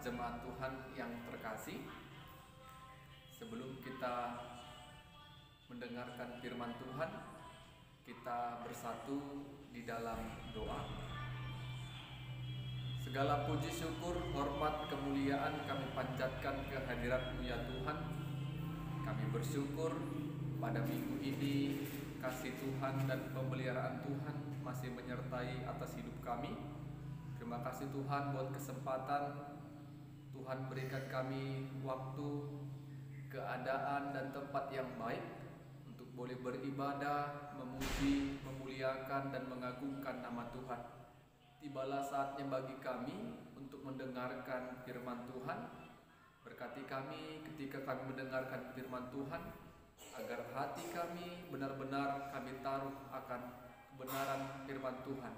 jemaat Tuhan yang terkasih, sebelum kita mendengarkan firman Tuhan, kita bersatu di dalam doa. Segala puji syukur, hormat, kemuliaan kami panjatkan kehadirat-Mu ya Tuhan. Kami bersyukur pada minggu ini kasih Tuhan dan pemeliharaan Tuhan masih menyertai atas hidup kami. Terima kasih Tuhan buat kesempatan Tuhan berikan kami waktu, keadaan dan tempat yang baik untuk boleh beribadah, memuji, memuliakan dan mengagungkan nama Tuhan. Tibalah saatnya bagi kami untuk mendengarkan firman Tuhan. Berkati kami ketika kami mendengarkan firman Tuhan, agar hati kami benar-benar kami taruh akan kebenaran firman Tuhan.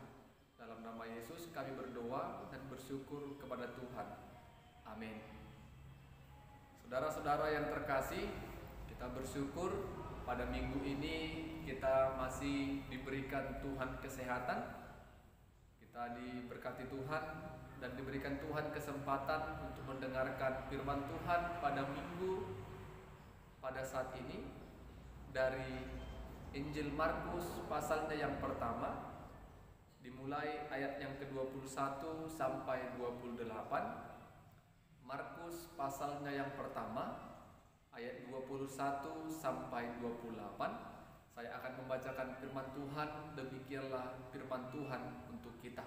Dalam nama Yesus kami berdoa dan bersyukur kepada Tuhan. Amin. Saudara-saudara yang terkasih, kita bersyukur pada minggu ini kita masih diberikan Tuhan kesehatan. Kita diberkati Tuhan dan diberikan Tuhan kesempatan untuk mendengarkan firman Tuhan pada minggu pada saat ini dari Injil Markus pasalnya yang pertama, dimulai ayat yang ke-21 sampai 28. Markus pasalnya yang pertama, ayat 21 sampai 28. Saya akan membacakan firman Tuhan. Demikianlah firman Tuhan untuk kita.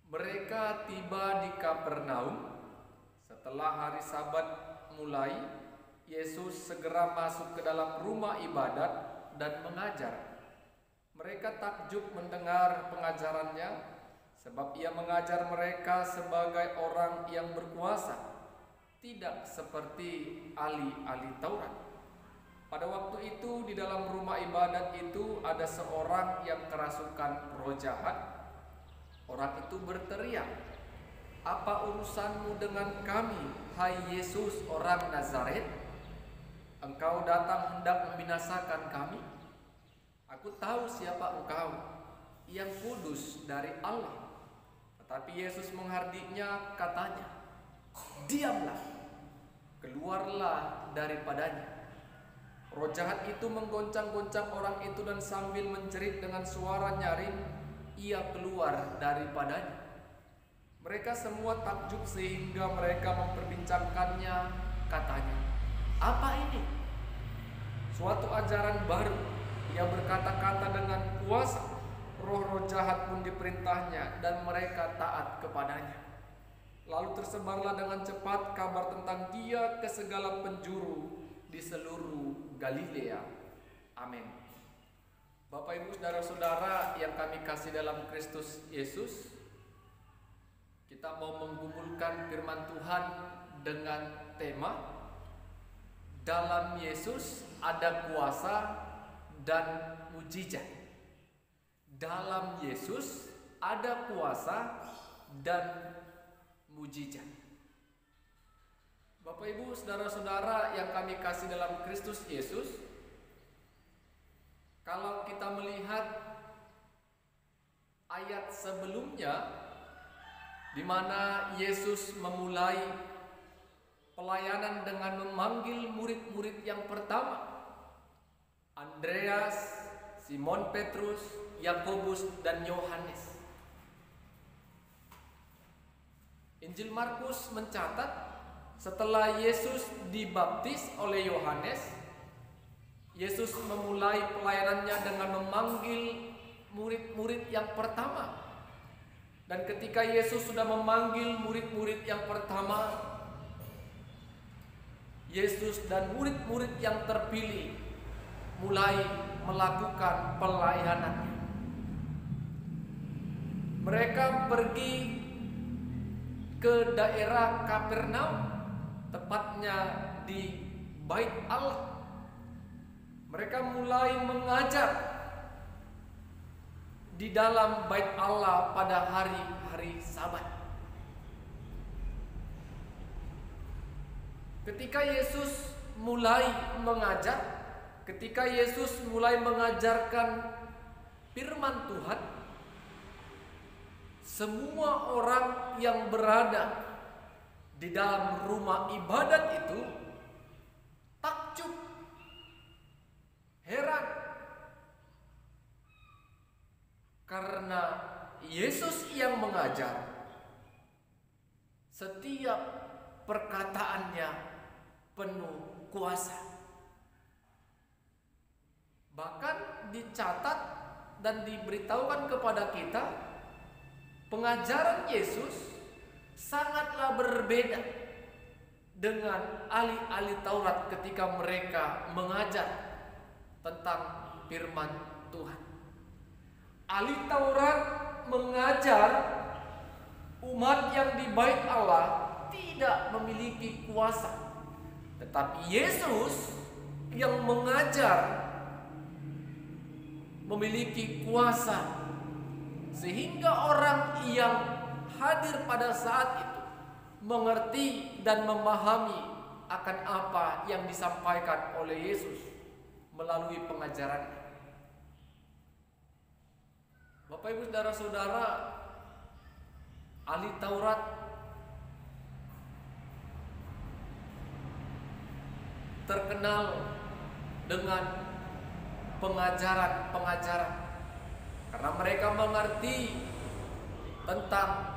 Mereka tiba di Kapernaum. Setelah hari Sabat mulai, Yesus segera masuk ke dalam rumah ibadat dan mengajar. Mereka takjub mendengar pengajarannya, sebab ia mengajar mereka sebagai orang yang berkuasa, tidak seperti ahli-ahli Taurat. Pada waktu itu di dalam rumah ibadat itu ada seorang yang kerasukan roh jahat. Orang itu berteriak, "Apa urusanmu dengan kami, hai Yesus orang Nazaret? Engkau datang hendak membinasakan kami? Aku tahu siapa engkau, yang kudus dari Allah." Tetapi Yesus menghardiknya, katanya, "Diamlah, keluarlah daripadanya." Roh jahat itu menggoncang-goncang orang itu dan sambil menjerit dengan suara nyaring, ia keluar daripadanya. Mereka semua takjub sehingga mereka memperbincangkannya, katanya, "Apa ini? Suatu ajaran baru. Ia berkata-kata dengan kuasa. Roh-roh jahat pun diperintahnya dan mereka taat kepadanya." Lalu tersebarlah dengan cepat kabar tentang dia ke segala penjuru di seluruh Galilea. Amin. Bapak Ibu saudara-saudara yang kami kasih dalam Kristus Yesus, kita mau menggumulkan firman Tuhan dengan tema dalam Yesus ada kuasa dan mujizat. Dalam Yesus ada kuasa dan mujizat. Bapak Ibu saudara-saudara yang kami kasih dalam Kristus Yesus, kalau kita melihat ayat sebelumnya di mana Yesus memulai pelayanan dengan memanggil murid-murid yang pertama, Andreas, Simon Petrus, Yakobus dan Yohanes. Injil Markus mencatat setelah Yesus dibaptis oleh Yohanes, Yesus memulai pelayanannya dengan memanggil murid-murid yang pertama. Dan ketika Yesus sudah memanggil murid-murid yang pertama, Yesus dan murid-murid yang terpilih mulai melakukan pelayanannya. Mereka pergi ke daerah Kapernaum, tepatnya di Bait Allah. Mereka mulai mengajar di dalam Bait Allah pada hari-hari Sabat. Ketika Yesus mulai mengajar, ketika Yesus mulai mengajarkan firman Tuhan, semua orang yang berada di dalam rumah ibadat itu takjub, heran, karena Yesus yang mengajar, setiap perkataannya penuh kuasa. Bahkan dicatat dan diberitahukan kepada kita, pengajaran Yesus sangatlah berbeda dengan ahli-ahli Taurat ketika mereka mengajar tentang firman Tuhan. Ahli Taurat mengajar umat yang di bait Allah tidak memiliki kuasa, tetapi Yesus yang mengajar memiliki kuasa, sehingga orang yang hadir pada saat itu mengerti dan memahami akan apa yang disampaikan oleh Yesus melalui pengajarannya. Bapak Ibu saudara-saudara, ahli Taurat terkenal dengan pengajaran-pengajaran karena mereka mengerti tentang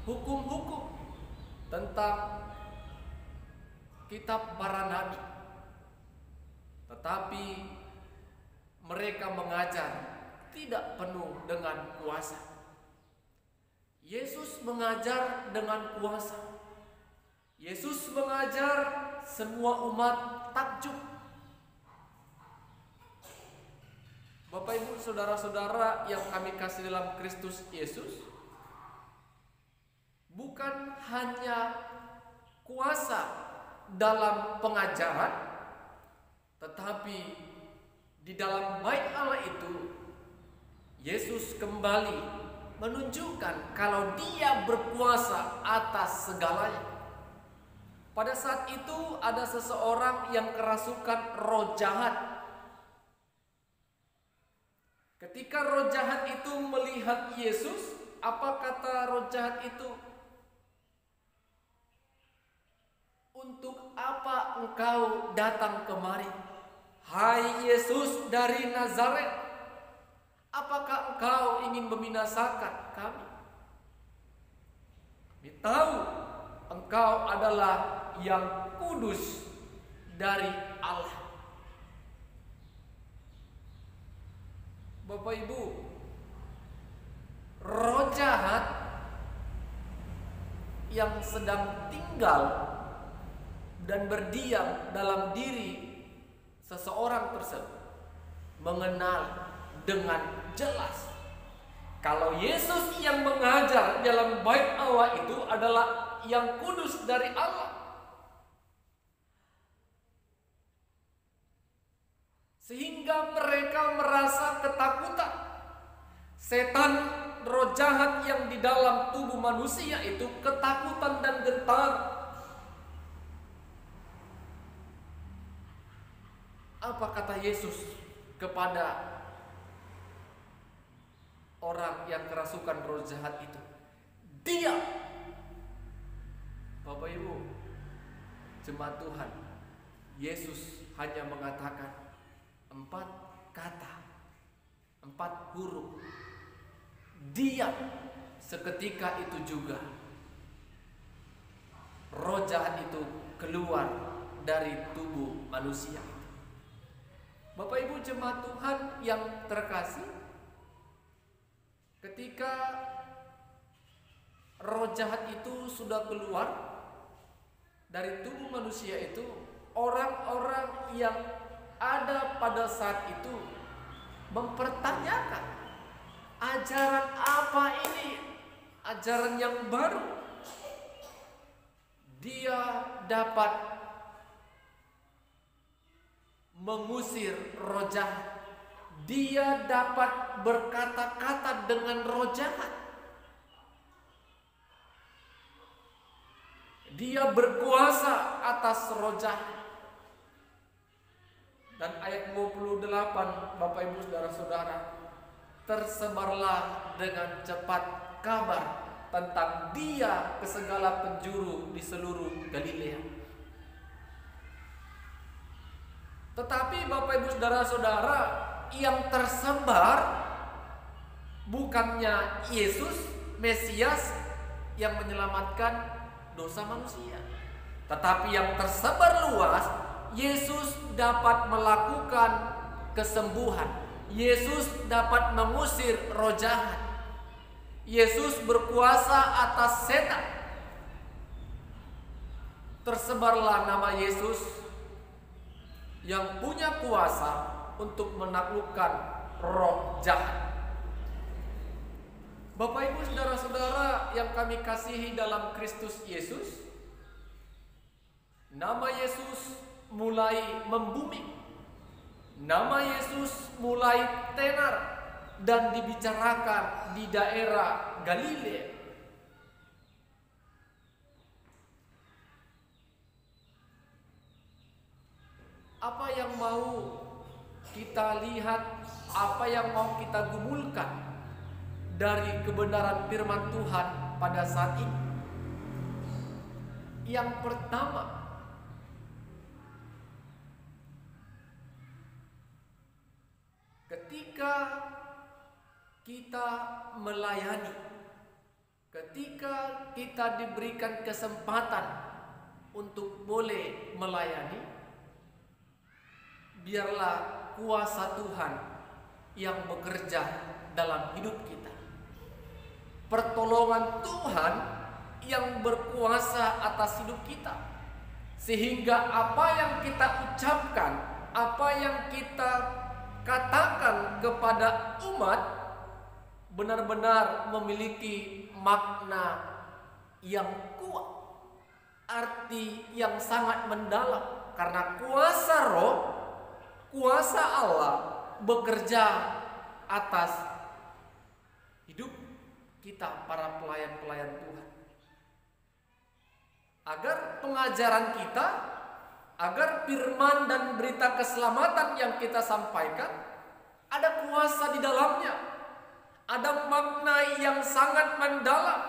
hukum-hukum, tentang kitab para nabi. Tetapi mereka mengajar tidak penuh dengan kuasa. Yesus mengajar dengan kuasa. Yesus mengajar semua umat takjub. Bapak Ibu saudara-saudara yang kami kasih dalam Kristus Yesus, bukan hanya kuasa dalam pengajaran, tetapi di dalam bait Allah itu Yesus kembali menunjukkan kalau Dia berkuasa atas segalanya. Pada saat itu ada seseorang yang kerasukan roh jahat. Ketika roh jahat itu melihat Yesus, apa kata roh jahat itu? Untuk apa engkau datang kemari? Hai Yesus dari Nazaret, apakah engkau ingin membinasakan kami? Kami tahu engkau adalah yang kudus dari Allah. Bapak Ibu, roh jahat yang sedang tinggal dan berdiam dalam diri seseorang tersebut mengenal dengan jelas kalau Yesus yang mengajar dalam bait Allah itu adalah yang kudus dari Allah. Sehingga mereka merasa ketakutan. Setan, roh jahat yang di dalam tubuh manusia itu ketakutan dan gentar. Apa kata Yesus kepada orang yang kerasukan roh jahat itu? Diam. Bapak Ibu, jemaat Tuhan, Yesus hanya mengatakan 4 kata, 4 huruf. Diam. Seketika itu juga roh jahat itu keluar dari tubuh manusia. Bapak Ibu jemaat Tuhan yang terkasih, ketika roh jahat itu sudah keluar dari tubuh manusia itu, orang-orang yang ada pada saat itu mempertanyakan, ajaran apa ini? Ajaran yang baru. Dia dapat mengusir roh jahat. Dia dapat berkata-kata dengan roh jahat. Dia berkuasa atas roh jahat. Dan ayat 28, Bapak Ibu saudara-saudara, tersebarlah dengan cepat kabar tentang Dia ke segala penjuru di seluruh Galilea. Tetapi Bapak Ibu Saudara-saudara, yang tersebar bukannya Yesus Mesias yang menyelamatkan dosa manusia, tetapi yang tersebar luas, Yesus dapat melakukan kesembuhan, Yesus dapat mengusir roh jahat, Yesus berkuasa atas setan. Tersebarlah nama Yesus yang punya kuasa untuk menaklukkan roh jahat. Bapak Ibu Saudara-saudara yang kami kasihi dalam Kristus Yesus, nama Yesus mulai membumi. Nama Yesus mulai tenar dan dibicarakan di daerah Galilea. Apa yang mau kita lihat, apa yang mau kita gumulkan dari kebenaran firman Tuhan pada saat ini? Yang pertama, ketika kita melayani, ketika kita diberikan kesempatan untuk boleh melayani, biarlah kuasa Tuhan yang bekerja dalam hidup kita. Pertolongan Tuhan yang berkuasa atas hidup kita, sehingga apa yang kita ucapkan, apa yang kita katakan kepada umat benar-benar memiliki makna yang kuat, arti yang sangat mendalam, karena kuasa Roh, kuasa Allah bekerja atas hidup kita, para pelayan-pelayan Tuhan, agar pengajaran kita, agar firman dan berita keselamatan yang kita sampaikan ada kuasa di dalamnya, ada makna yang sangat mendalam,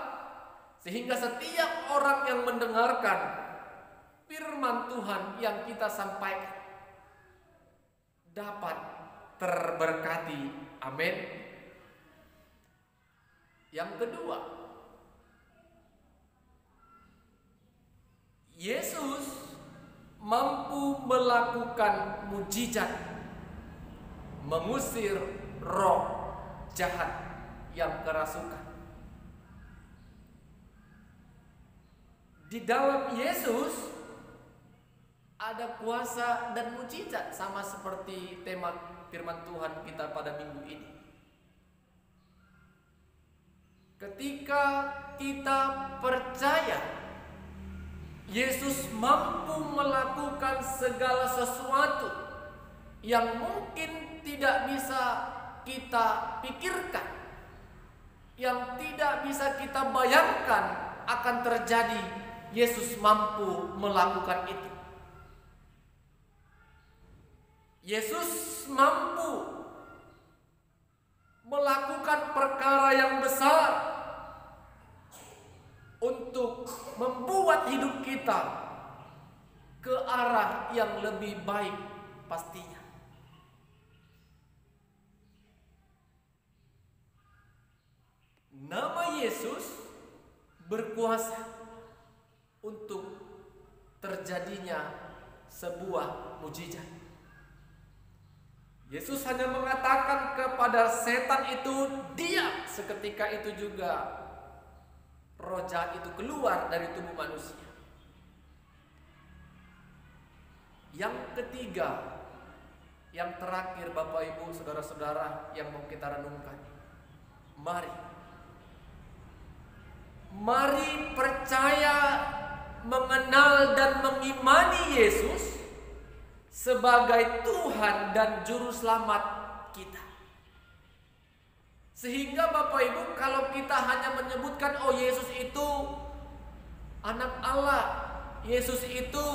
sehingga setiap orang yang mendengarkan firman Tuhan yang kita sampaikan dapat terberkati. Amin. Yang kedua, Yesus mampu melakukan mujizat, mengusir roh jahat yang kerasukan. Di dalam Yesus ada kuasa dan mujizat, sama seperti tema firman Tuhan kita pada minggu ini. Ketika kita percaya Yesus mampu melakukan segala sesuatu yang mungkin tidak bisa kita pikirkan, yang tidak bisa kita bayangkan akan terjadi, Yesus mampu melakukan itu. Yesus mampu melakukan perkara yang besar untuk membuat hidup kita ke arah yang lebih baik pastinya. Nama Yesus berkuasa untuk terjadinya sebuah mujizat. Yesus hanya mengatakan kepada setan itu diam, seketika itu juga roh jahat itu keluar dari tubuh manusia. Yang ketiga, yang terakhir Bapak Ibu Saudara-saudara yang mau kita renungkan, mari percaya, mengenal dan mengimani Yesus sebagai Tuhan dan Juru Selamat kita. Sehingga Bapak Ibu, kalau kita hanya menyebutkan oh Yesus itu anak Allah, Yesus itu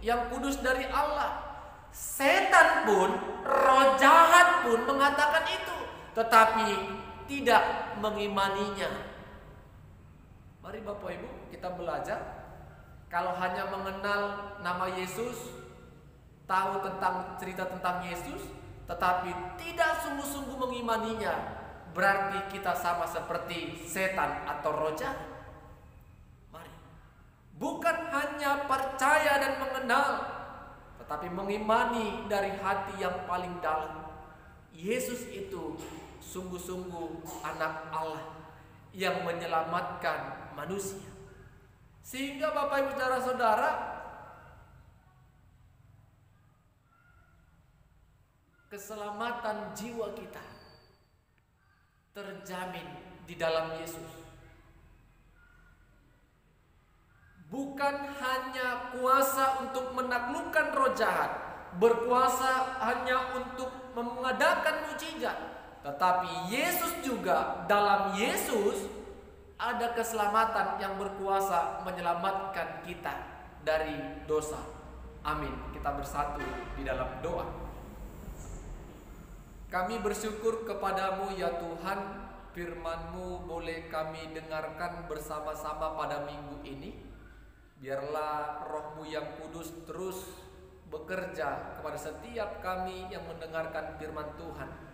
yang kudus dari Allah, setan pun, roh jahat pun mengatakan itu. Tetapi tidak mengimaninya. Mari Bapak Ibu kita belajar. Kalau hanya mengenal nama Yesus, tahu tentang cerita tentang Yesus, tetapi tidak sungguh-sungguh mengimaninya, berarti kita sama seperti setan atau roh jahat. Mari, bukan hanya percaya dan mengenal, tetapi mengimani dari hati yang paling dalam. Yesus itu sungguh-sungguh anak Allah yang menyelamatkan manusia. Sehingga Bapak Ibu saudara-saudara, keselamatan jiwa kita terjamin di dalam Yesus. Bukan hanya kuasa untuk menaklukkan roh jahat, berkuasa hanya untuk mengadakan mujizat, tetapi Yesus juga, dalam Yesus ada keselamatan yang berkuasa menyelamatkan kita dari dosa. Amin. Kita bersatu di dalam doa. Kami bersyukur kepadamu ya Tuhan, firman-Mu boleh kami dengarkan bersama-sama pada minggu ini. Biarlah Roh-Mu yang kudus terus bekerja kepada setiap kami yang mendengarkan firman Tuhan.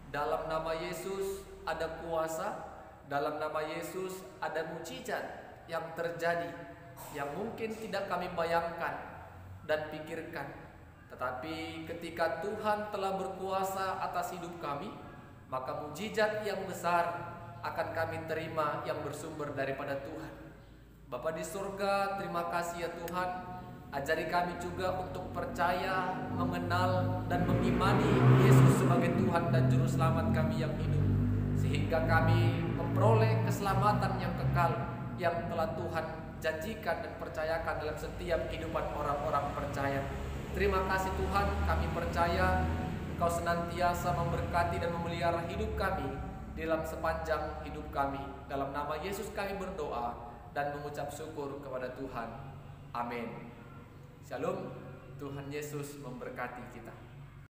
Dalam nama Yesus ada kuasa, dalam nama Yesus ada mujizat yang terjadi, yang mungkin tidak kami bayangkan dan pikirkan. Tetapi ketika Tuhan telah berkuasa atas hidup kami, maka mujizat yang besar akan kami terima yang bersumber daripada Tuhan. Bapa di surga, terima kasih ya Tuhan. Ajari kami juga untuk percaya, mengenal, dan mengimani Yesus sebagai Tuhan dan Juru Selamat kami yang hidup, sehingga kami memperoleh keselamatan yang kekal yang telah Tuhan janjikan dan percayakan dalam setiap kehidupan orang-orang percaya. Terima kasih Tuhan, kami percaya Engkau senantiasa memberkati dan memelihara hidup kami dalam sepanjang hidup kami. Dalam nama Yesus kami berdoa dan mengucap syukur kepada Tuhan. Amin. Shalom, Tuhan Yesus memberkati kita.